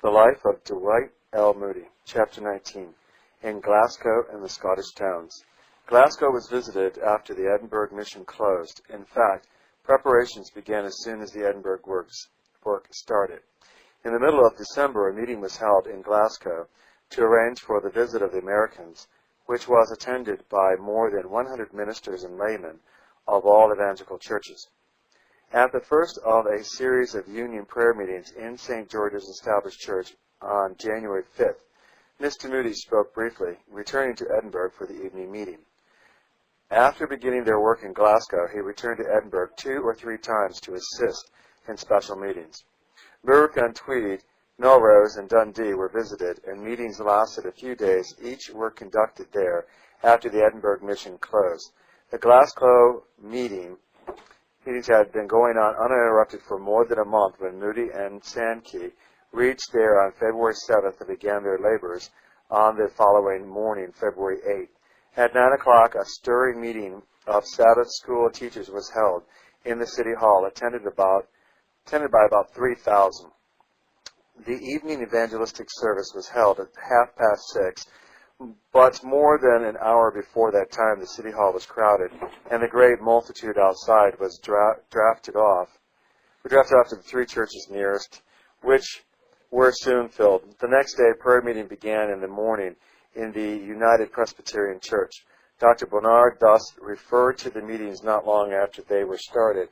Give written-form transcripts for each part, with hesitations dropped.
The Life of Dwight Moody, Chapter 19, in Glasgow and the Scottish Towns. Glasgow was visited after the Edinburgh mission closed. In fact, preparations began as soon as the Edinburgh work started. In the middle of December, a meeting was held in Glasgow to arrange for the visit of the Americans, which was attended by more than 100 ministers and laymen of all evangelical churches. At the first of a series of union prayer meetings in St. George's Established Church on January 5th, Mr. Moody spoke briefly, returning to Edinburgh for the evening meeting. After beginning their work in Glasgow, he returned to Edinburgh 2 or 3 times to assist in special meetings. Berwick-on-Tweed, Melrose, and Dundee were visited, and meetings lasted a few days. Each were conducted there after the Edinburgh mission closed. The Glasgow meetings had been going on uninterrupted for more than a month when Moody and Sankey reached there on February 7th and began their labors on the following morning, February 8th. At 9 o'clock, a stirring meeting of Sabbath school teachers was held in the City Hall, attended by about 3,000. The evening evangelistic service was held at 6:30, but more than an hour before that time, the City Hall was crowded, and the great multitude outside was drafted off to the 3 churches nearest, which were soon filled. The next day, prayer meeting began in the morning in the United Presbyterian Church. Dr. Bernard thus referred to the meetings not long after they were started.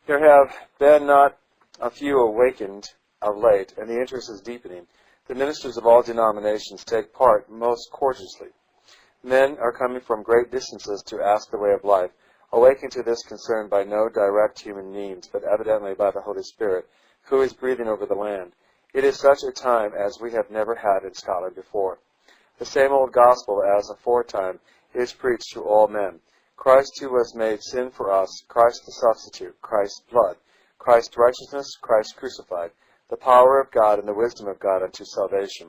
There have been not a few awakened of late, and the interest is deepening. The ministers of all denominations take part most courteously. Men are coming from great distances to ask the way of life, awakened to this concern by no direct human means, but evidently by the Holy Spirit, who is breathing over the land. It is such a time as we have never had in Scotland before. The same old gospel as aforetime is preached to all men. Christ who was made sin for us, Christ the substitute, Christ's blood, Christ's righteousness, Christ crucified, the power of God and the wisdom of God unto salvation.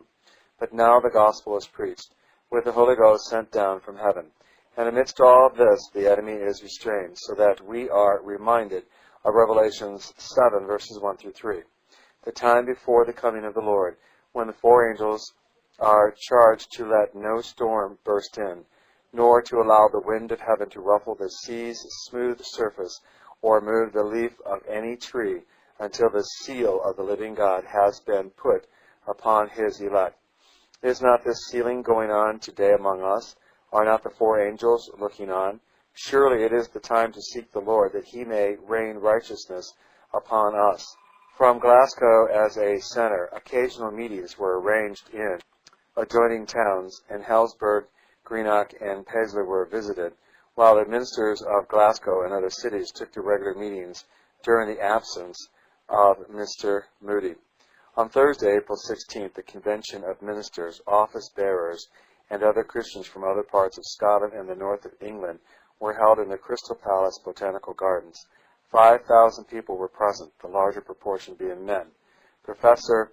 But now the gospel is preached, with the Holy Ghost sent down from heaven. And amidst all of this, the enemy is restrained, so that we are reminded of Revelations 7, verses 1 through 3. The time before the coming of the Lord, when the 4 angels are charged to let no storm burst in, nor to allow the wind of heaven to ruffle the sea's smooth surface, or move the leaf of any tree, until the seal of the living God has been put upon his elect. Is not this sealing going on today among us? Are not the 4 angels looking on? Surely it is the time to seek the Lord, that he may rain righteousness upon us. From Glasgow as a center, occasional meetings were arranged in adjoining towns, and Hillsborough, Greenock, and Paisley were visited, while the ministers of Glasgow and other cities took to regular meetings during the absence of Mr. Moody. On Thursday, April 16th, the convention of ministers, office bearers, and other Christians from other parts of Scotland and the north of England were held in the Crystal Palace Botanical Gardens. 5,000 people were present, the larger proportion being men. Professor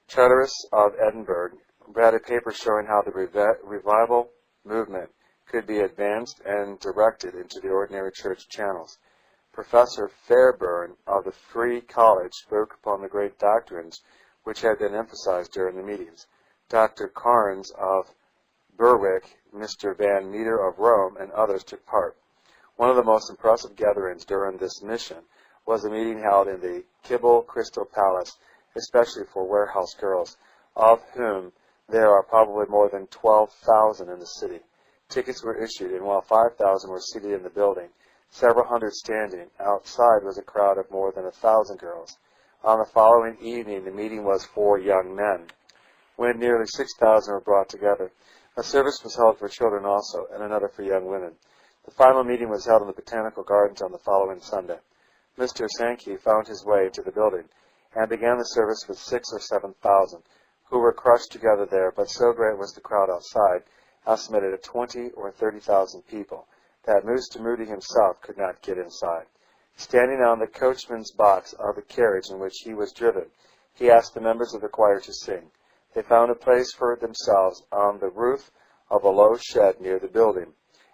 Charteris of Edinburgh read a paper showing how the revival movement could be advanced and directed into the ordinary church channels. Professor Fairburn of the Free College spoke upon the great doctrines which had been emphasized during the meetings. Dr. Carnes of Berwick, Mr. Van Meter of Rome, and others took part. One of the most impressive gatherings during this mission was a meeting held in the Kibble Crystal Palace, especially for warehouse girls, of whom there are probably more than 12,000 in the city. Tickets were issued, and while 5,000 were seated in the building, several hundred standing, outside was a crowd of more than 1,000 girls. On the following evening, the meeting was for young men, when nearly 6,000 were brought together. A service was held for children also, and another for young women. The final meeting was held in the Botanical Gardens on the following Sunday. Mr. Sankey found his way into the building, and began the service with 6,000 or 7,000, who were crushed together there, but so great was the crowd outside, estimated at 20,000 or 30,000 people, that Mr. Moody himself could not get inside. Standing on the coachman's box of the carriage in which he was driven, he asked the members of the choir to sing. They found a place for themselves on the roof of a low shed near the building,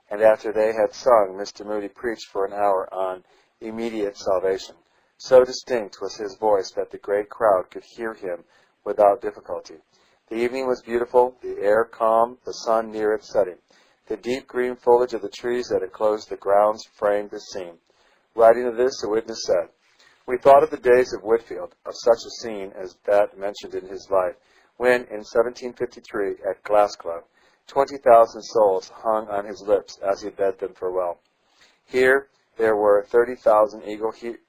and after they had sung, Mr. Moody preached for an hour on immediate salvation. So distinct was his voice that the great crowd could hear him without difficulty. The evening was beautiful, the air calm, the sun near its setting. The deep green foliage of the trees that enclosed the grounds framed the scene. Writing of this, a witness said, "We thought of the days of Whitfield, of such a scene as that mentioned in his life, when, in 1753, at Glasgow, 20,000 souls hung on his lips as he bade them farewell. Here there were 30,000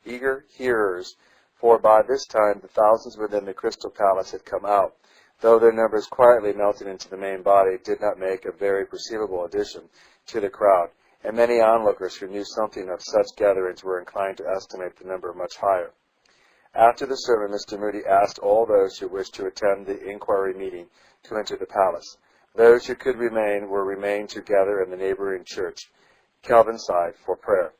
eager hearers, for by this time the thousands within the Crystal Palace had come out, though their numbers quietly melted into the main body did not make a very perceivable addition to the crowd, and many onlookers who knew something of such gatherings were inclined to estimate the number much higher." After the sermon, Mr. Moody asked all those who wished to attend the inquiry meeting to enter the palace. Those who could remain were remained to gather in the neighboring church, Kelvinside, for prayer.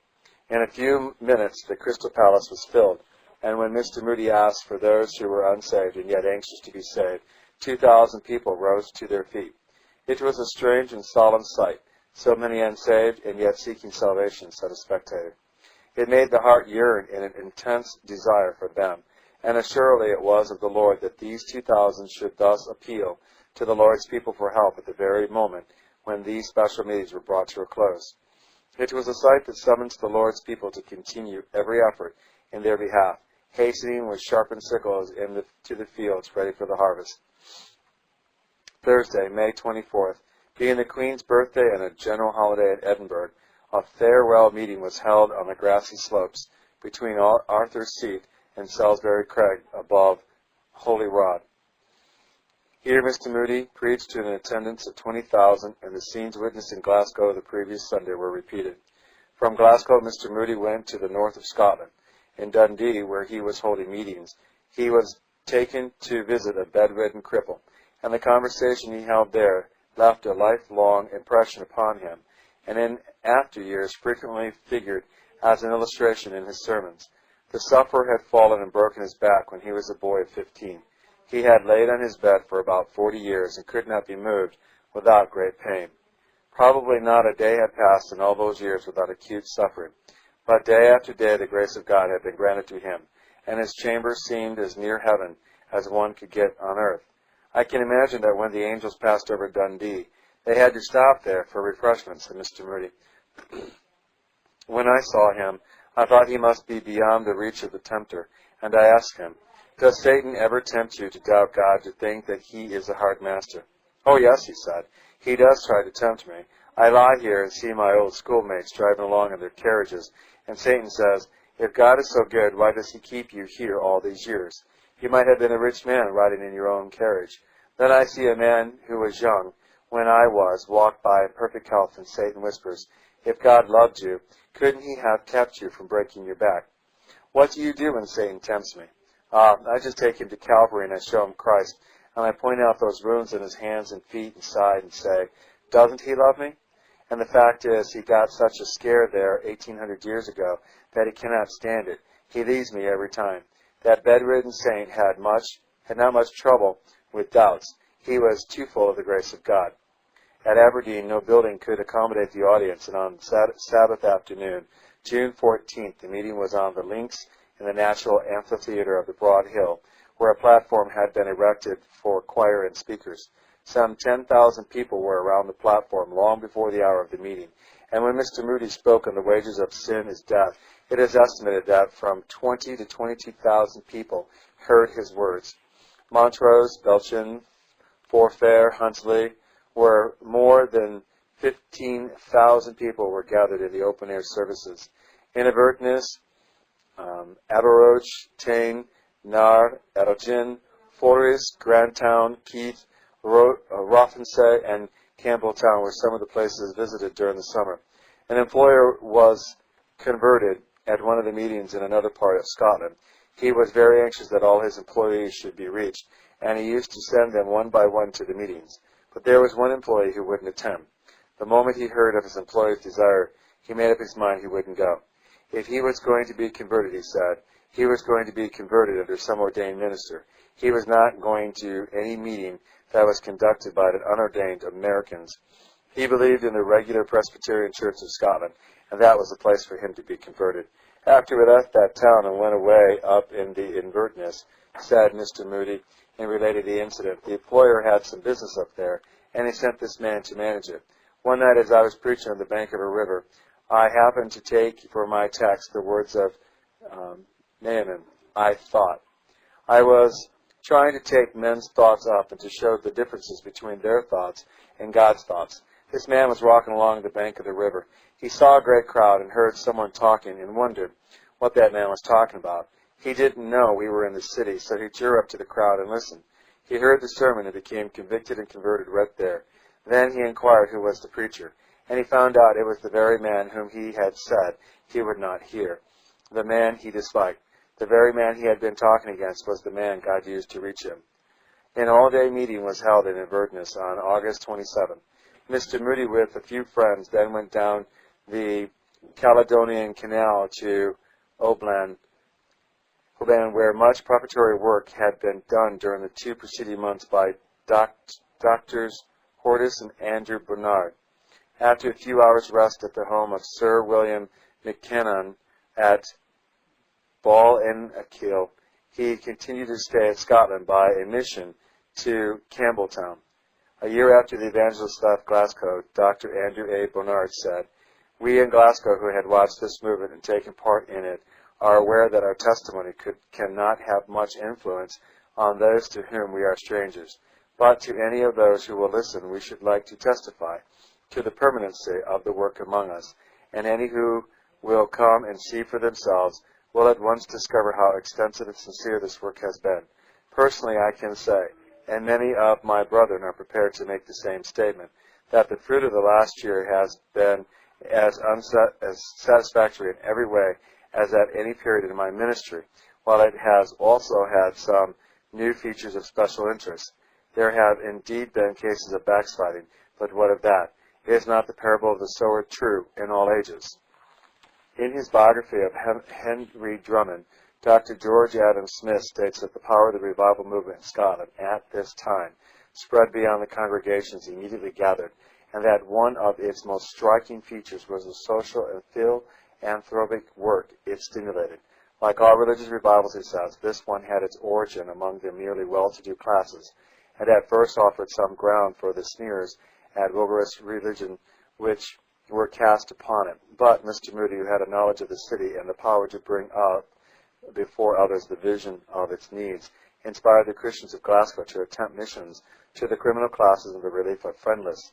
In a few minutes the Crystal Palace was filled, and when Mr. Moody asked for those who were unsaved and yet anxious to be saved, 2,000 people rose to their feet. It was a strange and solemn sight, so many unsaved and yet seeking salvation, said a spectator. It made the heart yearn in an intense desire for them, and assuredly it was of the Lord that these 2,000 should thus appeal to the Lord's people for help at the very moment when these special meetings were brought to a close. It was a sight that summoned the Lord's people to continue every effort in their behalf, hastening with sharpened sickles to the fields ready for the harvest. Thursday, May 24th, being the Queen's birthday and a general holiday at Edinburgh, a farewell meeting was held on the grassy slopes between Arthur's Seat and Salisbury Crag above Holy Rod. Here Mr. Moody preached to an attendance of 20,000, and the scenes witnessed in Glasgow the previous Sunday were repeated. From Glasgow, Mr. Moody went to the north of Scotland. In Dundee, where he was holding meetings, he was taken to visit a bedridden cripple, and the conversation he held there left a lifelong impression upon him, and in after years frequently figured as an illustration in his sermons. The sufferer had fallen and broken his back when he was a boy of 15. He had laid on his bed for about 40 years and could not be moved without great pain. Probably not a day had passed in all those years without acute suffering, but day after day the grace of God had been granted to him, and his chamber seemed as near heaven as one could get on earth. I can imagine that when the angels passed over Dundee, they had to stop there for refreshment, said Mr. Moody. When I saw him, I thought he must be beyond the reach of the tempter, and I asked him, "Does Satan ever tempt you to doubt God, to think that he is a hard master?" "Oh, yes," he said. "He does try to tempt me. I lie here and see my old schoolmates driving along in their carriages, and Satan says, 'If God is so good, why does he keep you here all these years? You might have been a rich man riding in your own carriage.' Then I see a man who was young when I was walk by in perfect health, and Satan whispers, 'If God loved you, couldn't he have kept you from breaking your back?' What do you do when Satan tempts me? I just take him to Calvary and I show him Christ, and I point out those wounds in his hands and feet and side and say, 'Doesn't he love me?' And the fact is, he got such a scare there 1,800 years ago that he cannot stand it. He leaves me every time. That bedridden saint had not much trouble with doubts. He was too full of the grace of God." At Aberdeen, no building could accommodate the audience, and on Sabbath afternoon, June 14th, the meeting was on the links in the natural amphitheater of the Broad Hill, where a platform had been erected for choir and speakers. Some 10,000 people were around the platform long before the hour of the meeting, and when Mr. Moody spoke on the wages of sin is death, it is estimated that from 20 to 22,000 people heard his words. Montrose, Belchin, Forfar, Huntly, where more than 15,000 people were gathered in the open-air services. In Inverness, Aberroch, Tain, Nar, Erogin, Forres, Grandtown, Keith, Rothinsay, and Campbelltown were some of the places visited during the summer. An employer was converted at one of the meetings in another part of Scotland. He was very anxious that all his employees should be reached, and he used to send them one by one to the meetings. But there was one employee who wouldn't attend. The moment he heard of his employer's desire, he made up his mind he wouldn't go. If he was going to be converted, he said, he was going to be converted under some ordained minister. He was not going to any meeting that was conducted by unordained Americans. He believed in the regular Presbyterian Church of Scotland, and that was the place for him to be converted. After we left that town and went away up in the Inverness, said Mr. Moody, and related the incident, the employer had some business up there, and he sent this man to manage it. One night as I was preaching on the bank of a river, I happened to take for my text the words of Naaman, I thought. I was trying to take men's thoughts up and to show the differences between their thoughts and God's thoughts. This man was walking along the bank of the river. He saw a great crowd and heard someone talking and wondered what that man was talking about. He didn't know we were in the city, so he drew up to the crowd and listened. He heard the sermon and became convicted and converted right there. Then he inquired who was the preacher, and he found out it was the very man whom he had said he would not hear, the man he disliked. The very man he had been talking against was the man God used to reach him. An all-day meeting was held in Inverness on August 27th. Mr. Moody, with a few friends, then went down the Caledonian Canal to Oban, where much preparatory work had been done during the 2 preceding months by Doctors Hortus and Andrew Bernard. After a few hours' rest at the home of Sir William McKinnon at Ball-in-Achil, he continued to stay in Scotland by a mission to Campbelltown. A year after the evangelist left Glasgow, Dr. Andrew A. Bernard said, "We in Glasgow who had watched this movement and taken part in it are aware that our testimony cannot have much influence on those to whom we are strangers. But to any of those who will listen, we should like to testify to the permanency of the work among us, and any who will come and see for themselves will at once discover how extensive and sincere this work has been. Personally, I can say, and many of my brethren are prepared to make the same statement, that the fruit of the last year has been as satisfactory in every way as at any period in my ministry, while it has also had some new features of special interest. There have indeed been cases of backsliding, but what of that? Is not the parable of the sower true in all ages?" In his biography of Henry Drummond, Dr. George Adam Smith states that the power of the revival movement in Scotland at this time spread beyond the congregations immediately gathered, and that one of its most striking features was the social and philanthropic work it stimulated. Like all religious revivals, he says, this one had its origin among the merely well-to-do classes, and at first offered some ground for the sneers at rigorous religion which were cast upon it. But Mr. Moody, who had a knowledge of the city and the power to bring up before others the vision of its needs, inspired the Christians of Glasgow to attempt missions to the criminal classes and the relief of friendless.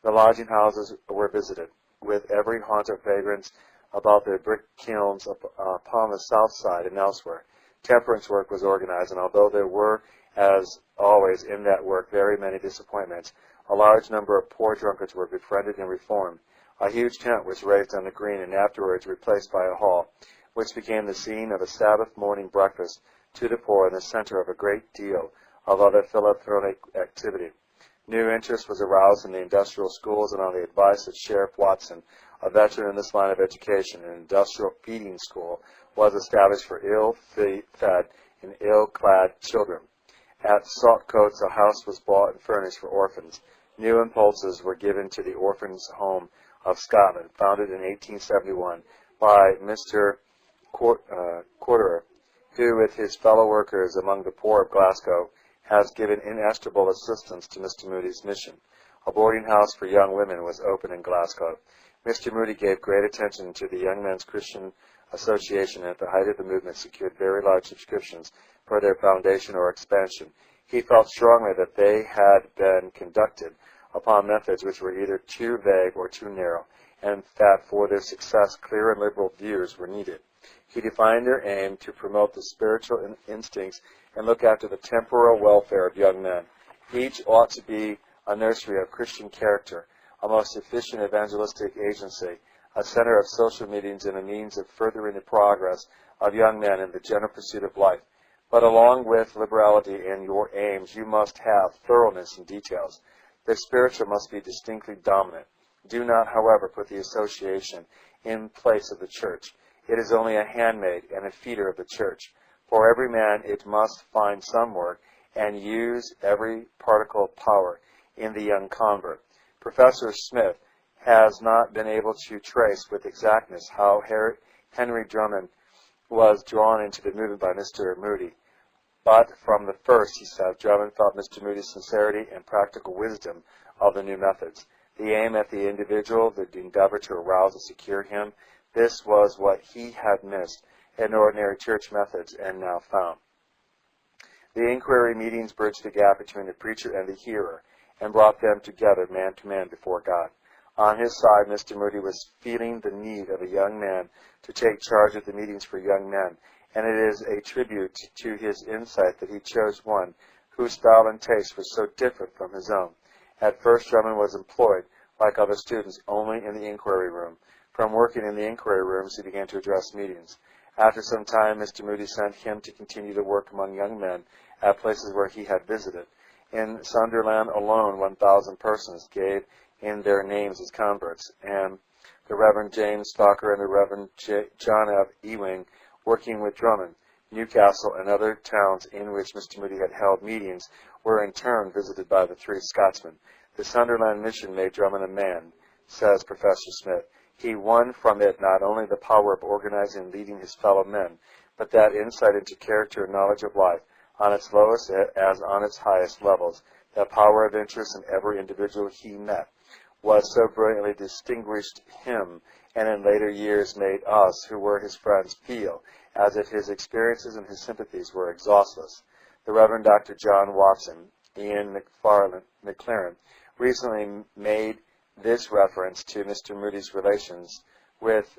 The lodging houses were visited, with every haunt of vagrants about the brick kilns upon the south side and elsewhere. Temperance work was organized, and although there were, as always in that work, very many disappointments, a large number of poor drunkards were befriended and reformed. A huge tent was raised on the green and afterwards replaced by a hall, which became the scene of a Sabbath morning breakfast to the poor in the center of a great deal of other philanthropic activity. New interest was aroused in the industrial schools, and on the advice of Sheriff Watson, a veteran in this line of education, an industrial feeding school was established for ill-fed and ill-clad children. At Saltcoats, a house was bought and furnished for orphans. New impulses were given to the Orphans' Home of Scotland, founded in 1871 by Mr. Corderer, who, with his fellow workers among the poor of Glasgow, has given inestimable assistance to Mr. Moody's mission. A boarding house for young women was opened in Glasgow. Mr. Moody gave great attention to the Young Men's Christian Association, and at the height of the movement secured very large subscriptions for their foundation or expansion. He felt strongly that they had been conducted upon methods which were either too vague or too narrow, and that for their success clear and liberal views were needed. He defined their aim to promote the spiritual instincts and look after the temporal welfare of young men. Each ought to be a nursery of Christian character, a most efficient evangelistic agency, a center of social meetings, and a means of furthering the progress of young men in the general pursuit of life. But along with liberality in your aims, you must have thoroughness in details. The spiritual must be distinctly dominant. Do not, however, put the association in place of the church. It is only a handmaid and a feeder of the church. For every man it must find some work and use every particle of power in the young convert. Professor Smith has not been able to trace with exactness how Henry Drummond was drawn into the movement by Mr. Moody. But from the first, he said, Drummond felt Mr. Moody's sincerity and practical wisdom of the new methods. The aim at the individual, the endeavor to arouse and secure him, this was what he had missed in ordinary church methods and now found. The inquiry meetings bridged the gap between the preacher and the hearer and brought them together man to man before God. On his side, Mr. Moody was feeling the need of a young man to take charge of the meetings for young men, and it is a tribute to his insight that he chose one whose style and taste was so different from his own. At first, Drummond was employed, like other students, only in the inquiry room. From working in the inquiry rooms, he began to address meetings. After some time, Mr. Moody sent him to continue to work among young men at places where he had visited. In Sunderland alone, 1,000 persons gave in their names as converts, and the Reverend James Stalker and the Reverend John F. Ewing, working with Drummond. Newcastle and other towns in which Mr. Moody had held meetings were in turn visited by the three Scotsmen. The Sunderland mission made Drummond a man, says Professor Smith. He won from it not only the power of organizing and leading his fellow men, but that insight into character and knowledge of life, on its lowest as on its highest levels, that power of interest in every individual he met, was so brilliantly distinguished him, and in later years made us, who were his friends, feel as if his experiences and his sympathies were exhaustless. The Reverend Dr. John Watson, Ian McLaren, recently made this reference to Mr. Moody's relations with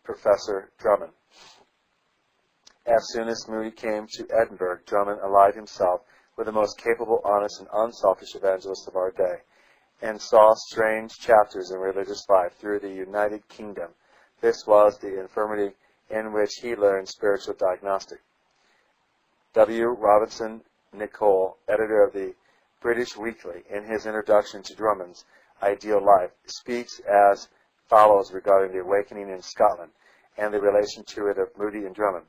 Professor Drummond. As soon as Moody came to Edinburgh, Drummond allied himself with the most capable, honest, and unselfish evangelists of our day, and saw strange chapters in religious life through the United Kingdom. This was the infirmity in which he learned spiritual diagnostic. W. Robinson Nicoll, editor of the British Weekly, in his introduction to Drummond's Ideal Life, speaks as follows regarding the awakening in Scotland and the relation to it of Moody and Drummond.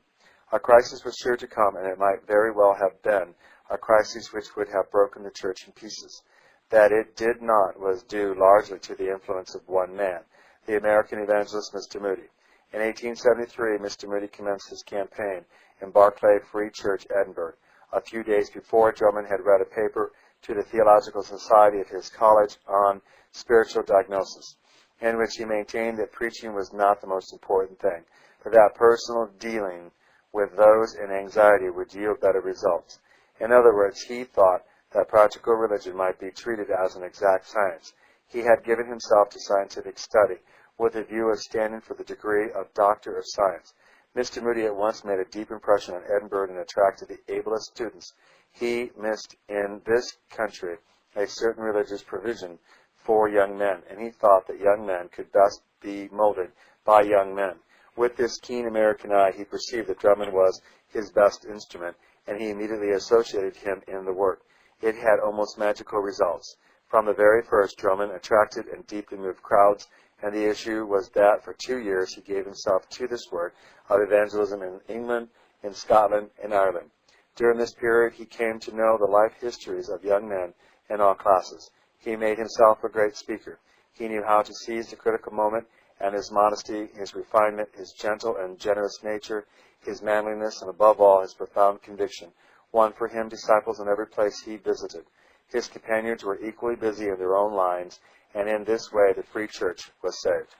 A crisis was sure to come, and it might very well have been a crisis which would have broken the church in pieces. That it did not was due largely to the influence of one man, the American evangelist Mr. Moody. In 1873, Mr. Moody commenced his campaign in Barclay Free Church, Edinburgh. A few days before, Drummond had read a paper to the Theological Society of his college on spiritual diagnosis, in which he maintained that preaching was not the most important thing, but that personal dealing with those in anxiety would yield better results. In other words, he thought that practical religion might be treated as an exact science. He had given himself to scientific study with a view of standing for the degree of Doctor of Science. Mr. Moody at once made a deep impression on Edinburgh and attracted the ablest students. He missed in this country a certain religious provision for young men, and he thought that young men could best be molded by young men. With this keen American eye, he perceived that Drummond was his best instrument, and he immediately associated him in the work. It had almost magical results. From the very first, Drummond attracted and deeply moved crowds, and the issue was that for 2 years he gave himself to this work of evangelism in England, in Scotland, and Ireland. During this period, he came to know the life histories of young men in all classes. He made himself a great speaker. He knew how to seize the critical moment, and his modesty, his refinement, his gentle and generous nature, his manliness, and above all, his profound conviction, won for him disciples in every place he visited. His companions were equally busy in their own lines, and in this way the Free Church was saved.